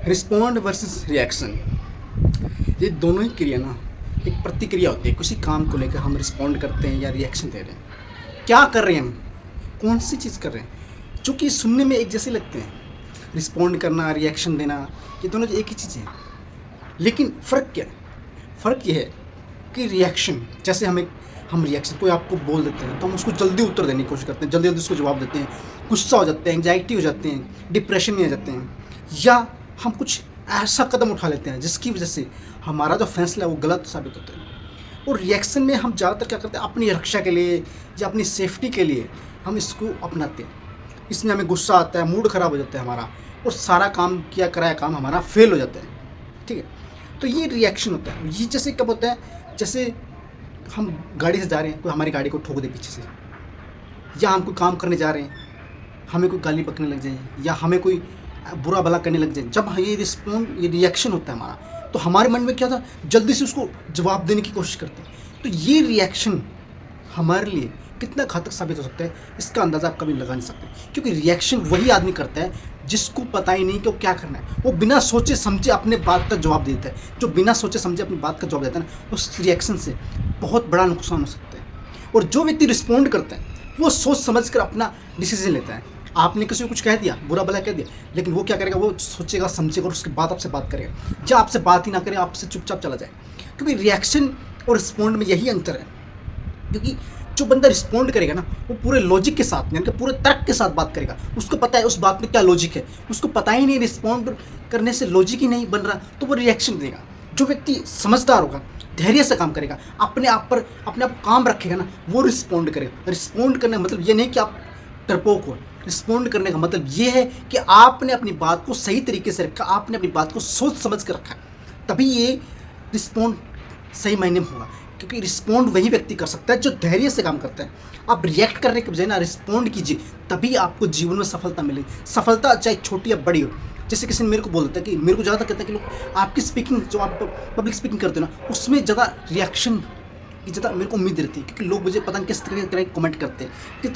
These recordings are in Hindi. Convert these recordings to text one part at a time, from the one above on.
रिस्पॉन्ड वर्सेस रिएक्शन, ये दोनों ही क्रिया ना एक प्रतिक्रिया होती है। किसी काम को लेकर हम रिस्पॉन्ड करते हैं या रिएक्शन दे रहे हैं। क्या कर रहे हैं हम, कौन सी चीज़ कर रहे हैं, चूँकि सुनने में एक जैसे लगते हैं। रिस्पॉन्ड करना, रिएक्शन देना, ये दोनों एक ही चीज़ है। लेकिन फ़र्क क्या है? फ़र्क ये है कि रिएक्शन, जैसे हम रिएक्शन कोई आपको बोल देते हैं तो हम उसको जल्दी उत्तर देने की कोशिश करते हैं, जल्दी जल्दी उसको जवाब देते हैं, गुस्सा हो जाते हैं, एंजाइटी हो जाते हैं, डिप्रेशन में आ जाते हैं, या हम कुछ ऐसा कदम उठा लेते हैं जिसकी वजह से हमारा जो फैसला है वो गलत साबित होता है। और रिएक्शन में हम ज़्यादातर क्या करते हैं, अपनी रक्षा के लिए या अपनी सेफ्टी के लिए हम इसको अपनाते हैं। इसमें हमें गुस्सा आता है, मूड ख़राब हो जाता है हमारा, और सारा काम किया कराया काम हमारा फेल हो जाता है। ठीक है, तो ये रिएक्शन होता है। ये जैसे कब होता है, जैसे हम गाड़ी से जा रहे हैं, कोई हमारी गाड़ी को ठोक दे पीछे से, या हम कोई काम करने जा रहे हैं, हमें कोई गाली बकने लग जाए, या हमें कोई बुरा भला करने लग जाए। जब ये रिएक्शन होता है हमारा, तो हमारे मन में क्या था, जल्दी से उसको जवाब देने की कोशिश करते हैं। तो ये रिएक्शन हमारे लिए कितना घातक साबित हो सकता है, इसका अंदाज़ा आप कभी लगा नहीं सकते। क्योंकि रिएक्शन वही आदमी करता है जिसको पता ही नहीं कि वो क्या करना है। वो बिना सोचे समझे अपने बात का जवाब देता है। जो बिना सोचे समझे अपनी बात का जवाब देता है ना, उस रिएक्शन से बहुत बड़ा नुकसान हो सकता है। और जो व्यक्ति रिस्पॉन्ड करता है वो सोच समझ कर अपना डिसीजन लेता है। आपने किसी को कुछ कह दिया, बुरा भला कह दिया, लेकिन वो क्या करेगा, वो सोचेगा समझेगा और उसके बाद आपसे बात करेगा। या आपसे बात ही ना करे, आपसे चुपचाप चला जाए। क्योंकि रिएक्शन और रिस्पॉन्ड में यही अंतर है। क्योंकि जो बंदा रिस्पॉन्ड करेगा ना, वो पूरे लॉजिक के साथ, यानी कि पूरे तर्क के साथ बात करेगा। उसको पता है उस बात में क्या लॉजिक है, उसको पता ही नहीं रिस्पॉन्ड करने से लॉजिक ही नहीं बन रहा, तो वो रिएक्शन देगा। जो व्यक्ति समझदार होगा, धैर्य से काम करेगा, अपने आप काम रखेगा ना, वो रिस्पॉन्ड करेगा। रिस्पॉन्ड करने का मतलब ये नहीं कि आप डरपोक हो। रिस्पॉन्ड करने का मतलब ये है कि आपने अपनी बात को सही तरीके से रखा, आपने अपनी बात को सोच समझ कर रखा, तभी ये रिस्पॉन्ड सही मायने में होगा। क्योंकि रिस्पॉन्ड वही व्यक्ति कर सकता है जो धैर्य से काम करता है। आप रिएक्ट करने के बजाय ना रिस्पॉन्ड कीजिए, तभी आपको जीवन में सफलता मिलेगी। सफलता चाहे छोटी या बड़ी हो। जैसे किसी ने मेरे को बोल देता है कि मेरे को ज़्यादा कहते हैं कि लोग आपकी स्पीकिंग, जो आप पब्लिक स्पीकिंग करते हो ना, उसमें ज़्यादा रिएक्शन की ज़्यादा मेरे को उम्मीद रहती है। क्योंकि लोग मुझे पता नहीं किस तरह के कमेंट करते हैं कि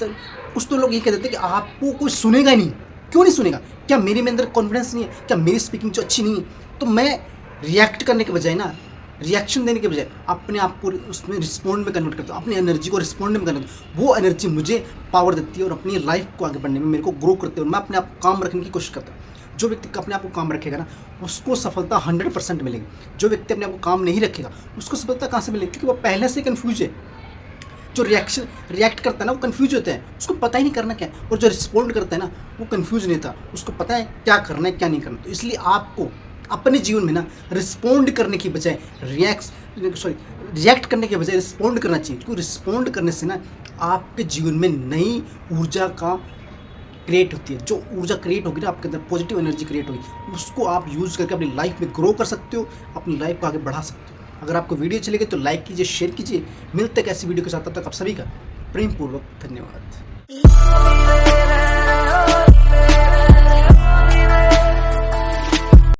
कुछ तो लोग ये कह देते हैं कि आपको कोई सुनेगा ही नहीं। क्यों नहीं सुनेगा? क्या मेरे में अंदर कॉन्फिडेंस नहीं है? क्या मेरी स्पीकिंग जो अच्छी नहीं है? तो मैं रिएक्ट करने के बजाय ना, रिएक्शन देने के बजाय अपने आप को उसमें रिस्पॉन्ड में कन्वर्ट करता हूँ, अपनी एनर्जी को रिस्पॉन्ड में कन्वर्ट। वो एनर्जी मुझे पावर देती है और अपनी लाइफ को आगे बढ़ने में मेरे को ग्रो करते हैं, और मैं अपने आप को काम रखने की कोशिश करता हूँ। जो व्यक्ति अपने आप को काम रखेगा ना, उसको सफलता 100% मिलेगी। जो व्यक्ति अपने आप को काम नहीं रखेगा, उसको सफलता कहाँ से मिलेगी? क्योंकि वो पहले से कन्फ्यूज है। जो रिएक्ट करता है ना, वो कन्फ्यूज होता है, उसको पता ही नहीं करना क्या है। और जो रिस्पॉन्ड करता है ना, वो कन्फ्यूज नहीं था, उसको पता है क्या करना है क्या नहीं करना। तो इसलिए आपको अपने जीवन में ना रिस्पॉन्ड करने की बजाय रिएक्ट करने के बजाय रिस्पॉन्ड करना चाहिए। क्योंकि रिस्पॉन्ड करने से ना आपके जीवन में नई ऊर्जा का क्रिएट होती है। जो ऊर्जा क्रिएट होगी ना, आपके अंदर पॉजिटिव एनर्जी क्रिएट होगी, उसको आप यूज़ करके अपनी लाइफ में ग्रो कर सकते हो, अपनी लाइफ को आगे बढ़ा सकते हो। अगर आपको वीडियो चलेगी तो लाइक कीजिए, शेयर कीजिए। मिलते हैं ऐसी वीडियो के साथ, तब तक आप सभी का प्रेमपूर्वक धन्यवाद।